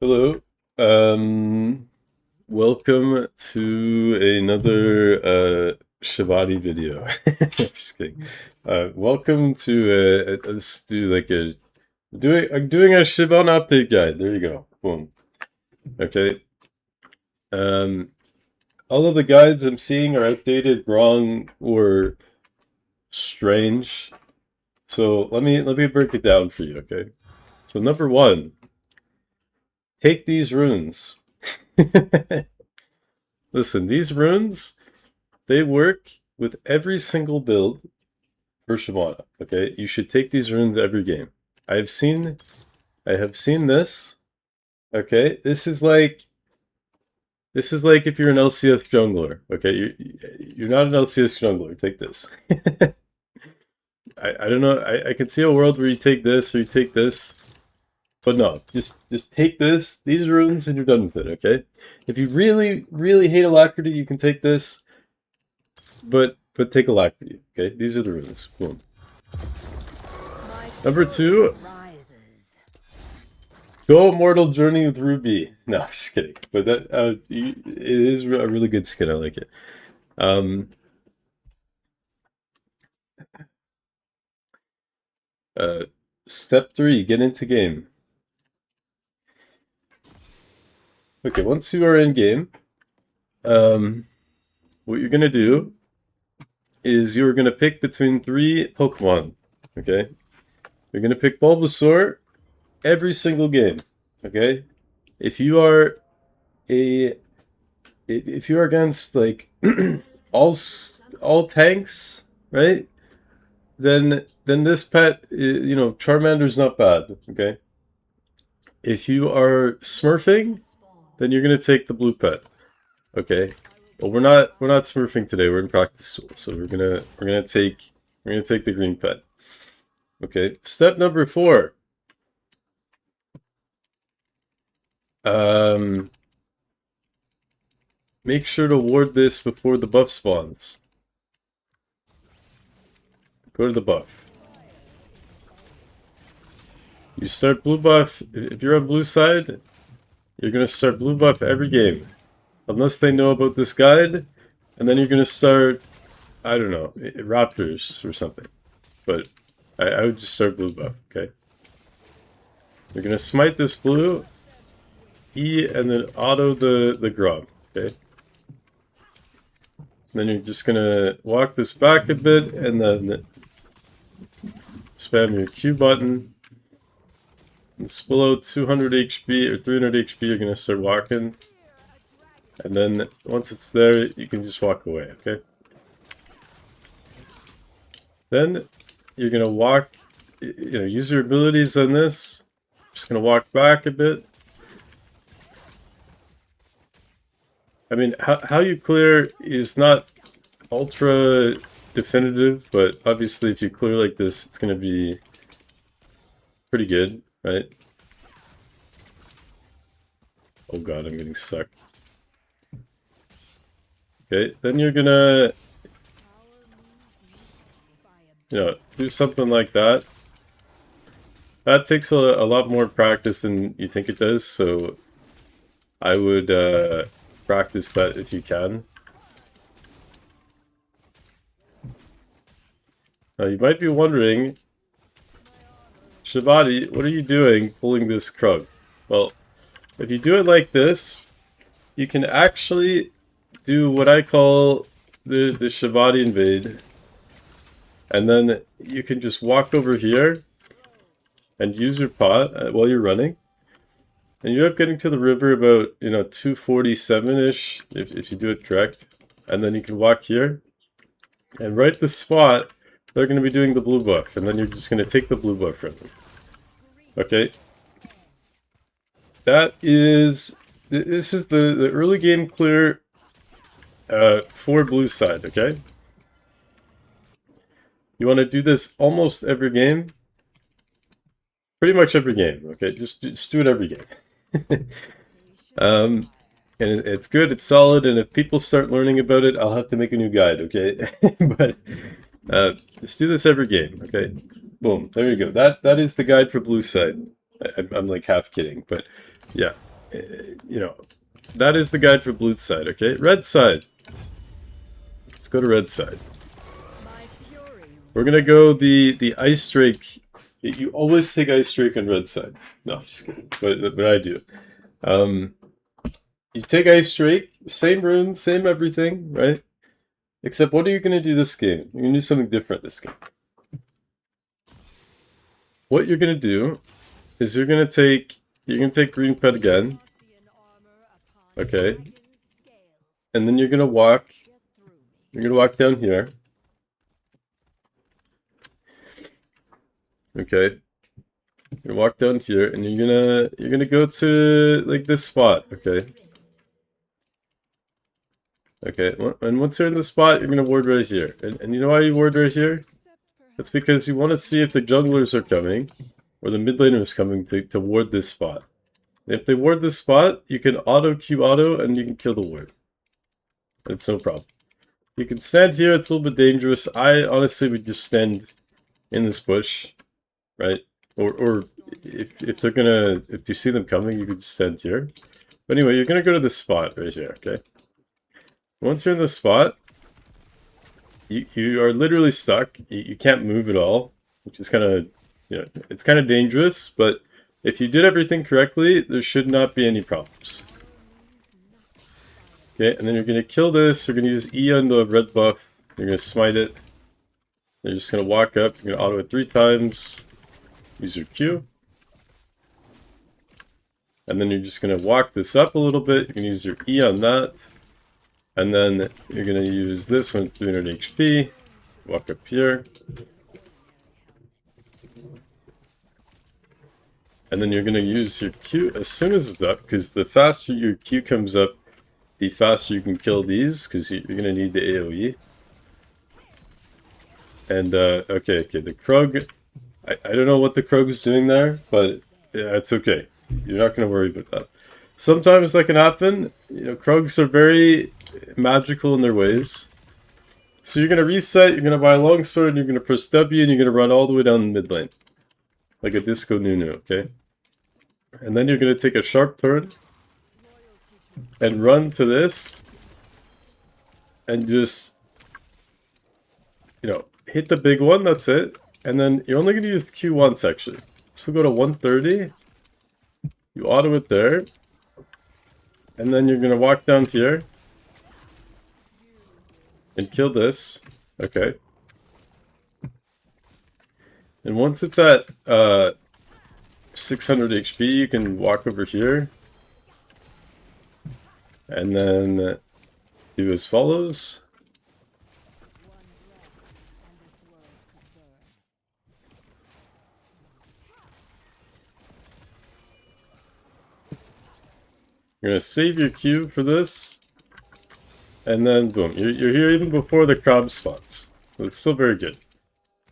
Hello. Welcome to another Shyvadi video. Just kidding. Welcome to let's do like I'm doing a Shyvana update guide. There you go. Boom. Okay. All of the guides I'm seeing are outdated, wrong, or strange. So let me break it down for you, okay? So number one, take these runes. Listen, these runes, they work with every single build for Shyvana. Okay, you should take these runes every game. I have seen this. Okay, this is like if you're an LCS jungler. Okay, you're not an LCS jungler. Take this. I don't know. I can see a world where you take this or you take this. But no, just take these runes, and you're done with it, okay? If you really, really hate alacrity, you can take this, but take alacrity, okay? These are the runes. Boom. Number two, go Immortal Journey with Ruby. No, I'm just kidding. But that it is a really good skin. I like it. Step 3, get into game. Okay, once you are in game, what you're gonna do is you're gonna pick between 3 Pokemon. Okay, you're gonna pick Bulbasaur every single game. Okay, if you are against like all tanks, right? Then this pet, you know, Charmander's not bad. Okay, if you are smurfing, then you're gonna take the blue pet. Okay, well we're not smurfing today. We're in practice, so we're gonna take the green pet. Okay, step number 4. Make sure to ward this before the buff spawns. Go to the buff. You start blue buff. If you're on blue side, you're gonna start blue buff every game. Unless they know about this guide, and then you're gonna start, I don't know, Raptors or something. But I would just start blue buff, okay? You're gonna smite this blue, E, and then auto the Grom, okay? And then you're just gonna walk this back a bit, and then spam your Q button. And it's below 200 HP or 300 HP, you're gonna start walking. And then once it's there, you can just walk away, okay? Then you're gonna walk, you know, use your abilities on this. Just gonna walk back a bit. I mean, how you clear is not ultra definitive, but obviously if you clear like this, it's gonna be pretty good, right? Oh god, I'm getting stuck. Okay, then you're gonna, you know, do something like that. That takes a lot more practice than you think it does, so I would practice that if you can. Now you might be wondering, Shyvadi, what are you doing pulling this Krug? Well, if you do it like this, you can actually do what I call the Shyvadi invade. And then you can just walk over here and use your pot while you're running. And you end up getting to the river about, you know, 247-ish, if you do it correct. And then you can walk here. And right at the spot, they're going to be doing the blue buff. And then you're just going to take the blue buff from them. Okay. This is the early game clear for blue side, okay? You want to do this almost every game. Pretty much every game, okay? Just do it every game. And it's good, it's solid, and if people start learning about it, I'll have to make a new guide, okay? But just do this every game, okay? Boom, there you go. That is the guide for blue side. I'm like half kidding, but yeah. you know, that is the guide for blue side, okay? Red side. Let's go to red side. We're gonna go the Ice Drake. You always take Ice Drake on red side. No, I'm just kidding. But I do. You take Ice Drake, same rune, same everything, right? Except what are you gonna do this game? You're gonna do something different this game. What you're gonna do is you're gonna take green pet again. Okay. And then you're gonna walk down here. Okay. You're gonna walk down here and you're gonna go to like this spot, okay? Okay, and once you're in the spot, you're gonna ward right here. And you know why you ward right here? That's because you want to see if the junglers are coming, or the mid laners coming to ward this spot. And if they ward this spot, you can auto-Q auto and you can kill the ward. It's no problem. You can stand here, it's a little bit dangerous. I honestly would just stand in this bush, right? Or if you see them coming, you could stand here. But anyway, you're gonna go to this spot right here, okay? Once you're in this spot, you are literally stuck. You can't move at all, which is kind of, you know, it's kind of dangerous, but if you did everything correctly, there should not be any problems. Okay, and then you're going to kill this, you're going to use E on the red buff, you're going to smite it, you're just going to walk up, you're going to auto it 3 times, use your Q, and then you're just going to walk this up a little bit, you're going to use your E on that, and then you're going to use this one, 300 HP, walk up here, and then you're going to use your Q as soon as it's up, because the faster your Q comes up, the faster you can kill these, because you're going to need the AoE. And, okay, the Krug, I don't know what the Krug is doing there, but yeah, it's okay. You're not going to worry about that. Sometimes that can happen. You know, Krugs are very magical in their ways. So you're going to reset, you're going to buy a longsword, and you're going to press W, and you're going to run all the way down the mid lane. Like a Disco Nunu, okay? And then you're going to take a sharp turn, and run to this, and just, you know, hit the big one, that's it. And then you're only going to use the Q once, actually. So go to 130, you auto it there, and then you're going to walk down here, and kill this, okay. And once it's at 600 HP, you can walk over here, and then do as follows. You're going to save your Q for this, and then boom, you're here even before the crab spawns. So it's still very good.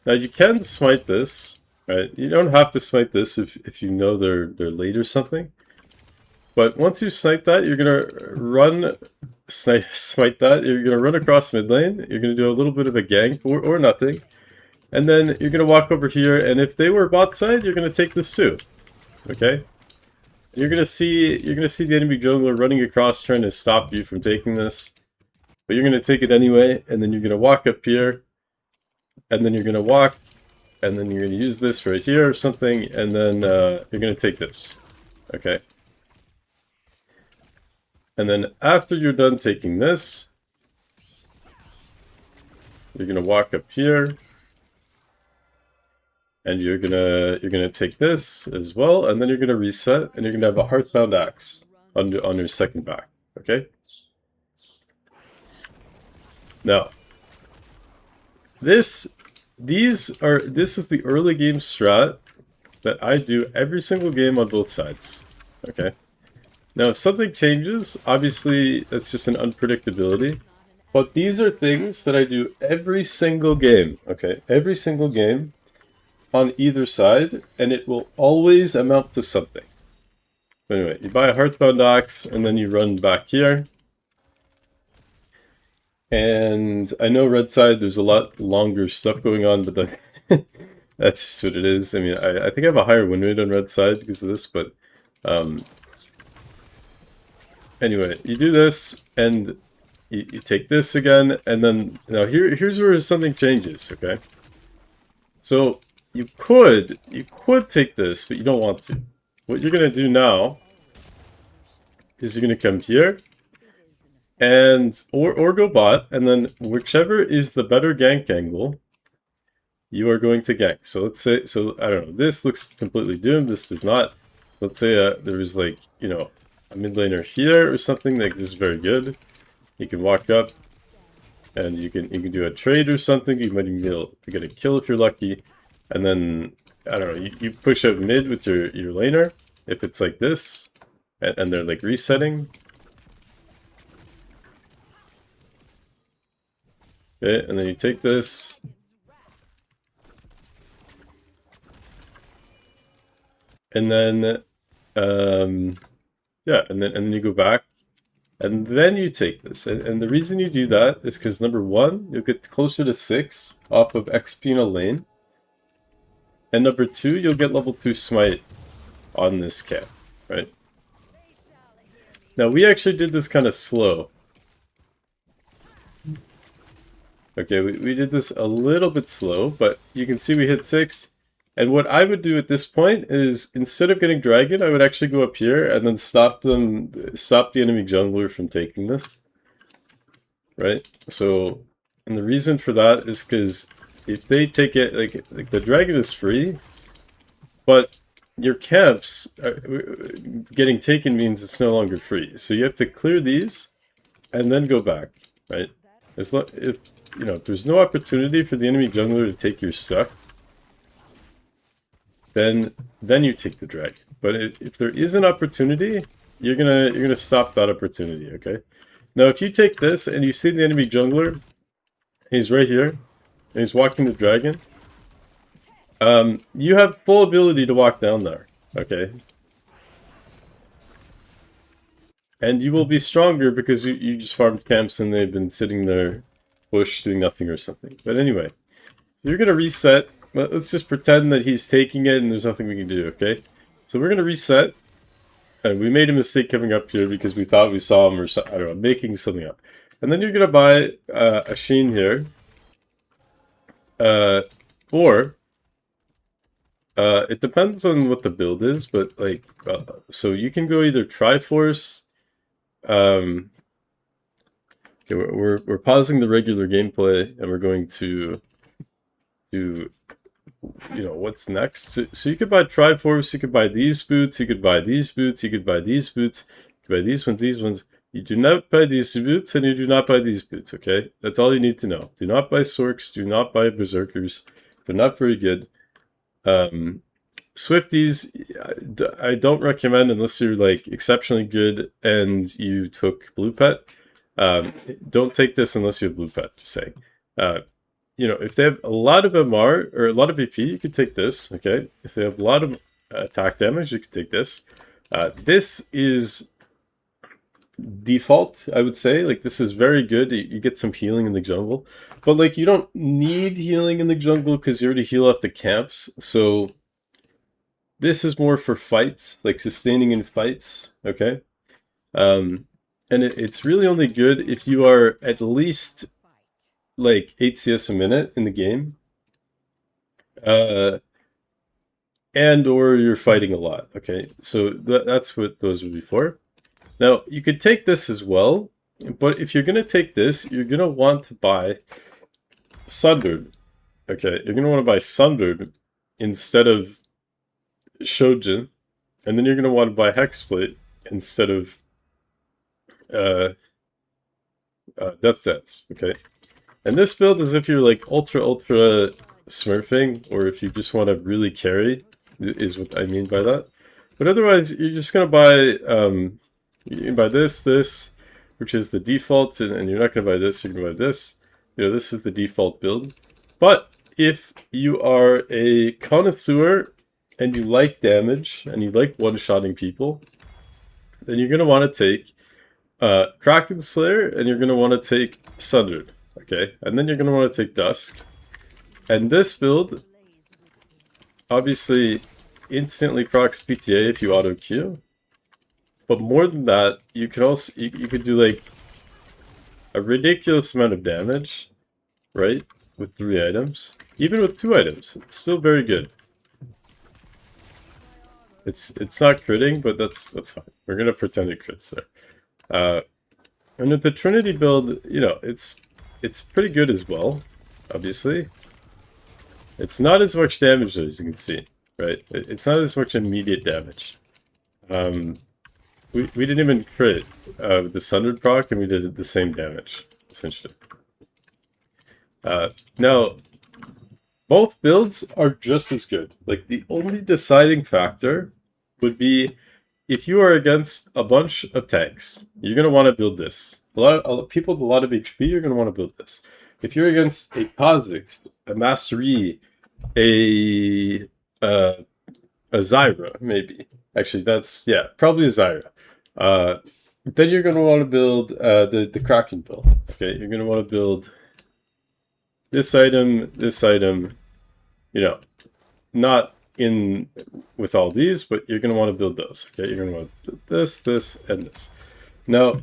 Now you can smite this, right? You don't have to smite this if you know they're late or something. But once you snipe that, you're gonna run, smite that. You're gonna run across mid lane. You're gonna do a little bit of a gank or nothing, and then you're gonna walk over here. And if they were bot side, you're gonna take this too. Okay. You're gonna see the enemy jungler running across, trying to stop you from taking this, but you're gonna take it anyway. And then you're gonna walk up here, and then you're gonna walk, and then you're gonna use this right here or something, and then you're gonna take this. Okay. And then after you're done taking this, you're gonna walk up here, and you're gonna take this as well, and then you're gonna reset, and you're gonna have a Hearthbound Axe on your second back. Okay. Now, this is the early game strat that I do every single game on both sides. Okay. Now, if something changes, obviously that's just an unpredictability. But these are things that I do every single game, okay? Every single game on either side, and it will always amount to something. But anyway, you buy a Hearthbound Axe, and then you run back here. And I know red side, there's a lot longer stuff going on, but that's just what it is. I mean, I think I have a higher win rate on red side because of this, but anyway, you do this, and you take this again, and then now here's where something changes. Okay, so you could take this, but you don't want to. What you're gonna do now is you're gonna come here, and or go bot, and then whichever is the better gank angle, you are going to gank. So let's say, so I don't know, this looks completely doomed, this does not. Let's say there was like, you know, a mid laner here or something, like this is very good. You can walk up and you can do a trade or something, you might even be able to get a kill if you're lucky. And then, I don't know, you push up mid with your laner, if it's like this, and they're like resetting. Okay, and then you take this. And then, yeah, and then you go back, and then you take this. And the reason you do that is because, number one, you'll get closer to 6 off of XP in a lane. And number two, you'll get level 2 smite on this camp, right? Now, we actually did this kind of slow. Okay, we did this a little bit slow, but you can see we hit 6. And what I would do at this point is, instead of getting dragon, I would actually go up here and then stop the enemy jungler from taking this. Right? So, and the reason for that is because if they take it, like the dragon is free, but your camps getting taken means it's no longer free. So you have to clear these and then go back, right? If you know, if there's no opportunity for the enemy jungler to take your stuff, then you take the drag. But if there is an opportunity, you're gonna stop that opportunity. Okay. Now, if you take this and you see the enemy jungler, he's right here, and he's walking the dragon. You have full ability to walk down there. Okay. And you will be stronger because you just farmed camps and they've been sitting there, bush, doing nothing or something. But anyway, you're gonna reset. Let's just pretend that he's taking it and there's nothing we can do, okay? So we're going to reset. And we made a mistake coming up here because we thought we saw him or I don't know, making something up. And then you're going to buy a Sheen here. Or, it depends on what the build is, but like, so you can go either Triforce. Okay, we're pausing the regular gameplay and we're going to do, you know, what's next. So you could buy Triforce, you could buy these boots, you could buy these boots, you could buy these boots, you could buy these ones. You do not buy these boots and you do not buy these boots, okay? That's all you need to know. Do not buy Sorks, do not buy Berserkers. They're not very good. Swifties, I don't recommend unless you're like exceptionally good and you took Blue Pet. Don't take this unless you have Blue Pet, just saying. You know, if they have a lot of MR or a lot of AP, you could take this, okay? If they have a lot of attack damage, you could take this. This is default, I would say. Like, this is very good. You get some healing in the jungle. But, like, you don't need healing in the jungle because you already heal off the camps. So, this is more for fights, like sustaining in fights, okay? And it's really only good if you are at least like 8 CS a minute in the game, and or you're fighting a lot. Okay, so that's what those would be for. Now you could take this as well, but if you're gonna take this, you're gonna want to buy Sundered. Okay, you're gonna want to buy Sundered instead of Shojin, and then you're gonna want to buy Hexblade instead of Death Dance. Okay. And this build is if you're like ultra smurfing, or if you just want to really carry, is what I mean by that. But otherwise, you're just going to buy, you can buy this, which is the default, and you're not going to buy this, you're going to buy this. You know, this is the default build. But if you are a connoisseur, and you like damage, and you like one-shotting people, then you're going to want to take Kraken Slayer, and you're going to want to take Sundered. Okay, and then you're going to want to take Dusk. And this build, obviously, instantly procs PTA if you auto Q. But more than that, you could also you could do like a ridiculous amount of damage, right? With 3 items. Even with 2 items, it's still very good. It's not critting, but that's fine. We're gonna pretend it crits there. And with the Trinity build, you know, it's pretty good as well, obviously. It's not as much damage as you can see, right? It's not as much immediate damage. We didn't even crit with the Sundered proc, and we did the same damage, essentially. Now, both builds are just as good. Like, the only deciding factor would be if you are against a bunch of tanks, you're going to want to build this. A lot of people with a lot of HP, you're going to want to build this. If you're against a Kha'Zix, a Master Yi, a Zyra, maybe. Actually, that's, yeah, probably a Zyra. Then you're going to want to build the Kraken build. Okay, you're going to want to build this item, you know, not in with all these, but you're going to want to build those. Okay, you're going to want to build this, and this. Now,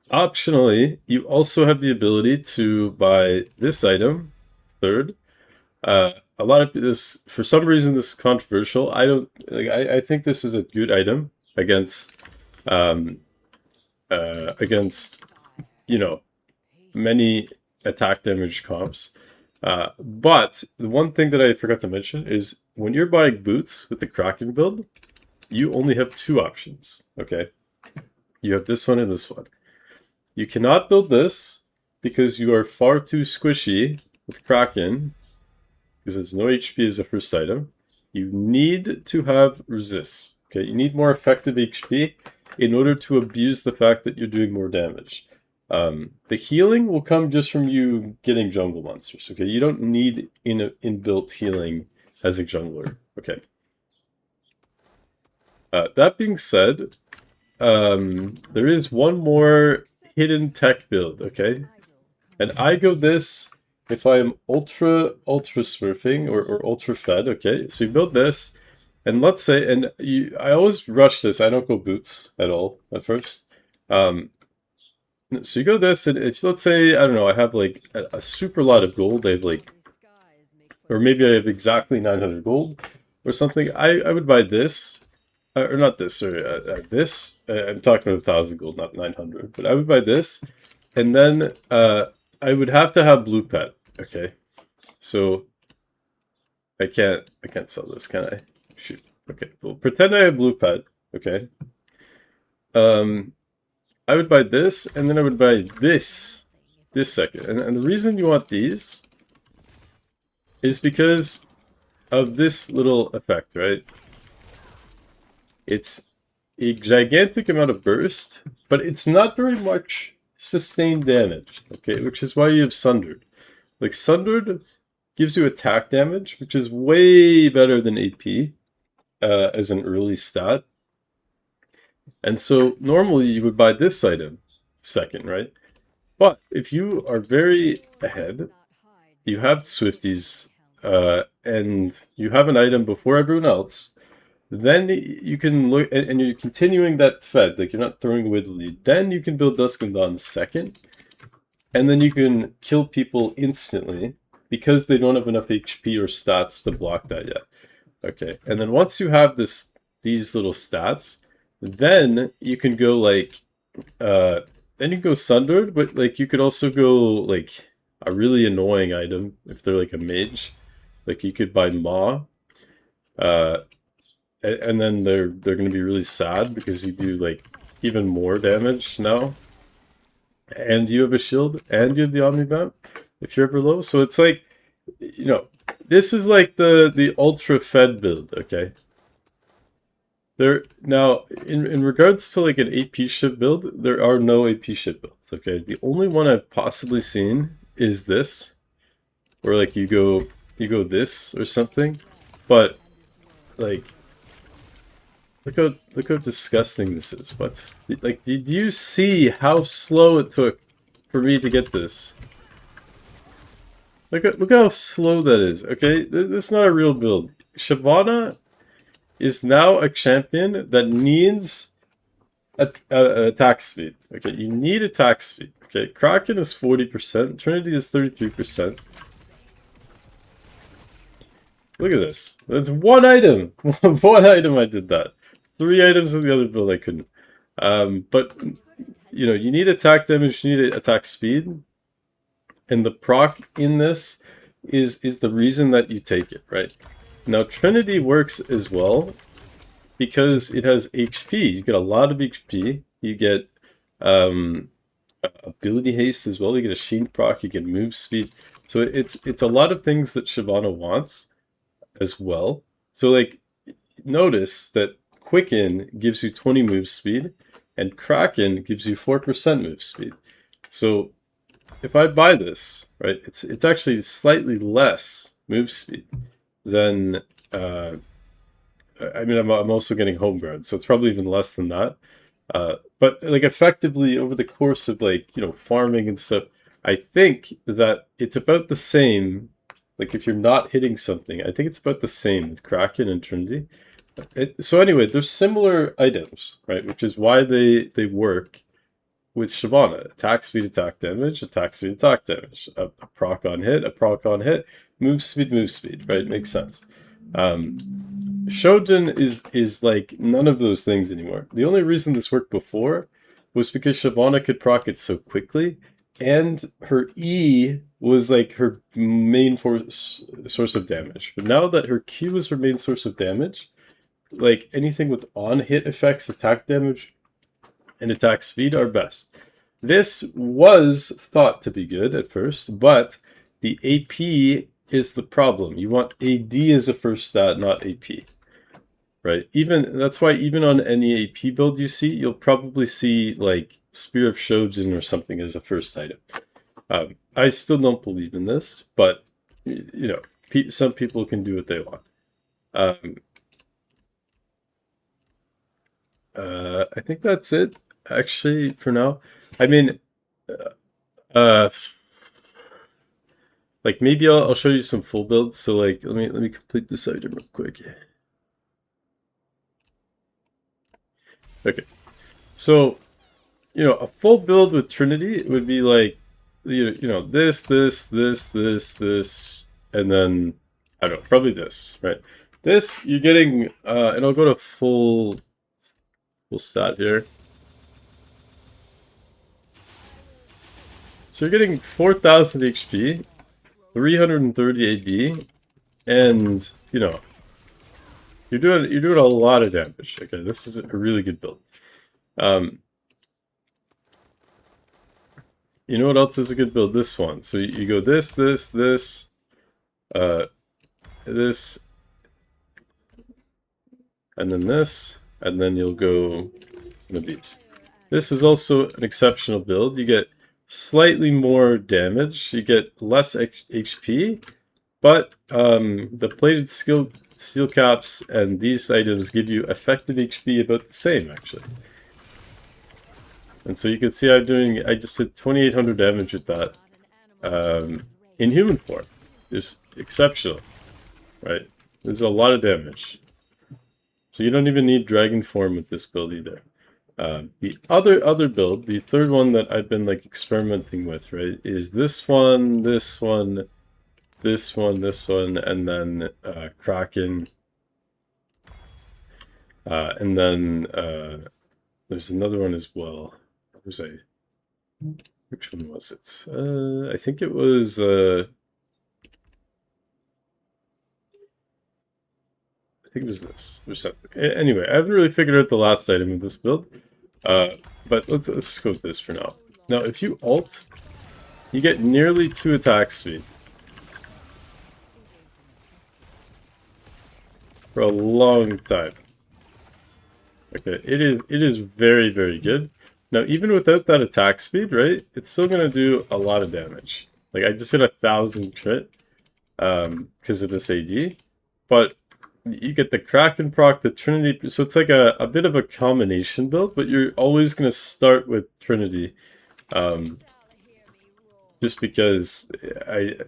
optionally, you also have the ability to buy this item, third. A lot of this, for some reason, this is controversial. I don't like. I think this is a good item against, you know, many attack damage comps. But the one thing that I forgot to mention is when you're buying boots with the Kraken build, you only have 2 options. Okay, you have this one and this one. You cannot build this because you are far too squishy with Kraken, because there's no HP as a first item. You need to have resist. Okay, you need more effective HP in order to abuse the fact that you're doing more damage. The healing will come just from you getting jungle monsters. Okay, you don't need inbuilt healing as a jungler. Okay. That being said, there is one more hidden tech build. Okay, and I go this if I am ultra smurfing or ultra fed. Okay, so you build this, and let's say, and I always rush this. I don't go boots at all at first. So you go this, and if, let's say, I don't know, I have like a super lot of gold, I have like, or maybe I have exactly 900 gold or something, I would buy this, or not this, sorry, this, I'm talking about 1,000 gold, not 900, but I would buy this, and then I would have to have blue pet, okay? So I can't sell this, can I? Shoot. Okay, well, pretend I have blue pet, okay? I would buy this, and then I would buy this second. And the reason you want these is because of this little effect, right? It's a gigantic amount of burst, but it's not very much sustained damage, okay? Which is why you have Sundered. Like, Sundered gives you attack damage, which is way better than AP as an early stat. And so normally you would buy this item second, right? But if you are very ahead, you have Swifties, and you have an item before everyone else, then you can look, and you're continuing that fed, like you're not throwing away the lead. Then you can build Dusk and Dawn second, and then you can kill people instantly because they don't have enough HP or stats to block that yet. Okay, and then once you have these little stats, then you can go like, then you can go Sundered, but like you could also go like a really annoying item if they're like a mage. Like you could buy Maw, and then they're gonna be really sad because you do like even more damage now, and you have a shield, and you have the Omnivamp if you're ever low. So it's like, you know, this is like the ultra fed build, okay? Now, in regards to like an AP ship build, there are no AP ship builds, okay? The only one I've possibly seen is this, where like you go this or something, but like look how disgusting this is. But like, did you see how slow it took for me to get this? Look at how slow that is. Okay, this is not a real build. Shyvana is now a champion that needs attack speed. Okay, you need attack speed. Okay, Kraken is 40%, Trinity is 33%. Look at this. That's one item. One item I did that. 3 items in the other build I couldn't. But, you know, you need attack damage, you need attack speed. And the proc in this is the reason that you take it, right? Now, Trinity works as well because it has HP. You get a lot of HP. You get ability haste as well. You get a sheen proc. You get move speed. So it's a lot of things that Shyvana wants as well. So like, notice that Quicken gives you 20 move speed, and Kraken gives you 4% move speed. So if I buy this, right, it's actually slightly less move speed than. I mean, I'm also getting homegrown, so it's probably even less than that. But like effectively over the course of like, you know, farming and stuff, I think that it's about the same. Like if you're not hitting something, I think it's about the same with Kraken and Trinity. So anyway, there's similar items, right? Which is why they work with Shyvana. Attack speed, attack damage, attack speed, attack damage. A proc on hit, a proc on hit, move speed, right? Makes sense. Shojin is like none of those things anymore. The only reason this worked before was because Shyvana could proc it so quickly, and her E was like her main source of damage. But now that her Q is her main source of damage, like anything with on-hit effects, attack damage, and attack speed are best. This was thought to be good at first, but the AP is the problem. You want AD as a first stat, not AP. Right? That's why even on any AP build you see, you'll probably see like Spear of Shojin or something as a first item. I still don't believe in this, but you know, some people can do what they want. I think that's it, actually, for now. I mean, like maybe I'll show you some full builds. So like, let me complete this item real quick. Okay, so you know, a full build with Trinity would be like, you know, this, and then I don't know, probably this, right? This you're getting, and I'll go to full stat here. So you're getting 4,000 HP, 330 AD, and you know, you're doing a lot of damage. Okay, this is a really good build. You know what else is a good build? This one. So you go this, and then this, and then you'll go one of these. This is also an exceptional build. You get slightly more damage, you get less HP, but the plated steel caps and these items give you effective HP about the same, actually. And so you can see I just did 2,800 damage with that in human form. Just exceptional, right? There's a lot of damage. So you don't even need dragon form with this build either. The other build, the third one that I've been like experimenting with, right, is this one, and then Kraken, and then there's another one as well. Which one was it? I think it was I think it was this or something. Anyway, I haven't really figured out the last item of this build. But let's just go with this for now. Now, if you ult, you get nearly 2 attack speed for a long time. Okay, it is very, very good. Now, even without that attack speed, right, it's still gonna do a lot of damage. Like I just hit 1,000 crit because of this AD, but you get the Kraken proc, the Trinity, so it's like a bit of a combination build, but you're always going to start with Trinity. Just because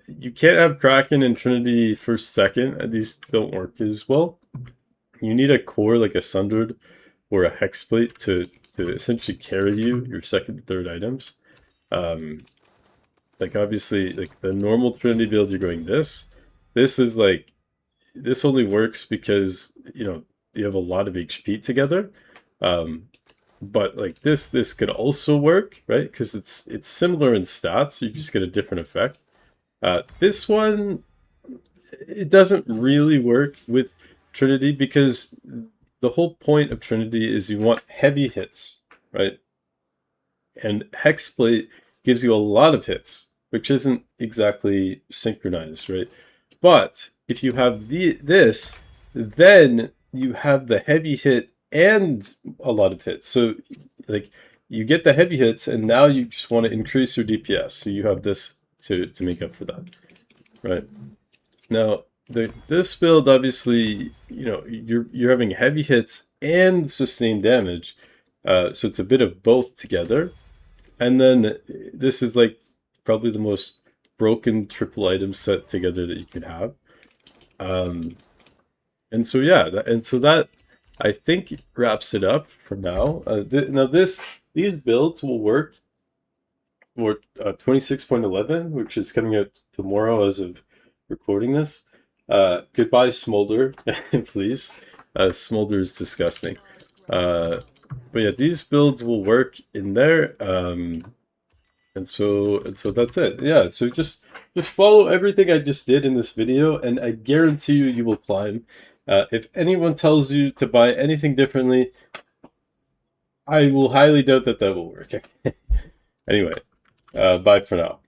you can't have Kraken and Trinity first, second. These don't work as well. You need a core like a Sundered or a Hexblade to to essentially carry you your second and third items. Like obviously, like the normal Trinity build, you're going this. This is like, this only works because, you know, you have a lot of HP together. But like this could also work, right? Because it's similar in stats, you just get a different effect. This one, it doesn't really work with Trinity because the whole point of Trinity is you want heavy hits, right? And Hexblade gives you a lot of hits, which isn't exactly synchronized, right? But if you have this, then you have the heavy hit and a lot of hits. So like you get the heavy hits and now you just want to increase your DPS. So you have this to make up for that, right? Now, this build, obviously, you know, you're having heavy hits and sustained damage. So it's a bit of both together. And then this is like probably the most broken triple item set together that you could have. And so yeah, that I think wraps it up for now. Now these builds will work for 26.11, which is coming out tomorrow as of recording this. Goodbye Smolder, please. Smolder is disgusting. But yeah, these builds will work in there. And so that's it. Yeah, so just follow everything I just did in this video, and I guarantee you will climb. If anyone tells you to buy anything differently, I will highly doubt that will work. Anyway, bye for now.